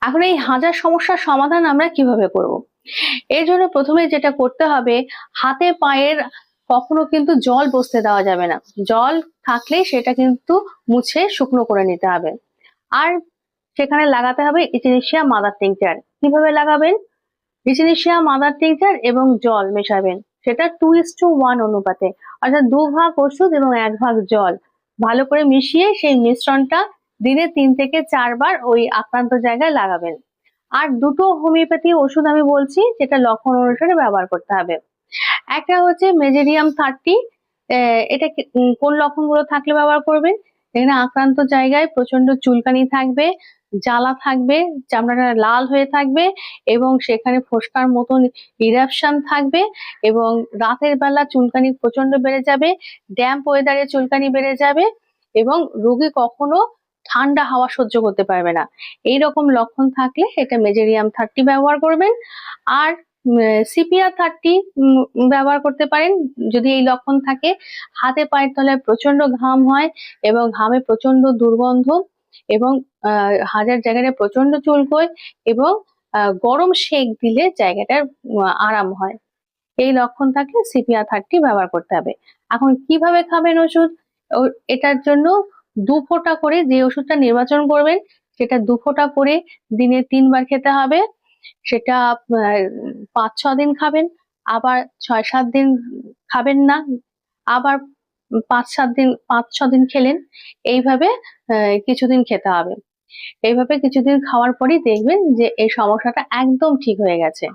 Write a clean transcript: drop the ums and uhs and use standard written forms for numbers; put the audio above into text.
এখন এই হাজার সমস্যার সমাধান আমরা কিভাবে করব? এর জন্য প্রথমে যেটা করতে হবে, হাতে পায়ের কখনো কিন্তু জল বসতে দেওয়া যাবে না। জল থাকলে সেটা কিন্তু মুছে শুকনো করে নিতে হবে। আর সেখানে লাগাতে হবে ইচিনিশিয়া মাদার টিংচার। কিভাবে লাগাবেন? ইচিনিশিয়া মাদার টিংচার এবং জল মেশাবেন, সেটা 2:1 অনুপাতে, অর্থাৎ 2 ভাগ ওষুধ এবং 1 ভাগ জল ভালো করে মিশিয়ে সেই মিশ্রণটা দিনে 3 থেকে 4 বার ওই আক্রান্ত জায়গায় লাগাবেন। আর দুটো হোমিওপ্যাথি ওষুধ আমি বলছি, যেটা লক্ষণ অনুসারে ব্যবহার করতে হবে। একটা হচ্ছে মেজেরিয়াম 30। এটা কোন লক্ষণগুলো থাকলে ব্যবহার করবেন? এখানে আক্রান্ত জায়গায় প্রচন্ড চুলকানি থাকবে, জ্বালা থাকবে, চামড়াটা লাল হয়ে থাকবে এবং সেখানে ফোস্কার মতন ইরাপশন থাকবে এবং রাতের বেলা চুলকানি প্রচন্ড বেড়ে যাবে, ড্যাম্প ওয়েদারে চুলকানি বেড়ে যাবে এবং রোগী কখনো ঠান্ডা হাওয়া সহ্য করতে পারবে না। এইরকম লক্ষণ থাকলে এটা মেজেরিয়াম 30 ব্যবহার করবেন। আর সিপিআর 30 ব্যবহার করতে পারেন যদি এই লক্ষণ থাকে। হাতে পায়ের তলায় প্রচন্ড ঘাম হয় এবং ঘামে প্রচন্ড দুর্গন্ধ এবং হাজার জায়গাটা প্রচন্ড চুলকোয় এবং গরম সেক দিলে জায়গাটার আরাম হয়। এই লক্ষণ থাকলে সিপিআর 30 ব্যবহার করতে হবে। এখন কিভাবে খাবেন ওষুধ? এটার জন্য 2 ফোঁটা করে, যে ওষুধটা নির্বাচন করবেন সেটা 2 ফোঁটা করে দিনে 3 বার খেতে হবে। সেটা 5-6 দিন খাবেন, আবার 6-7 দিন খাবেন না, আবার 5-6 দিন খেলেন। এইভাবে কিছুদিন খেতে হবে। এইভাবে কিছুদিন খাওয়ার পরই দেখবেন যে এই সমস্যাটা একদম ঠিক হয়ে গেছে।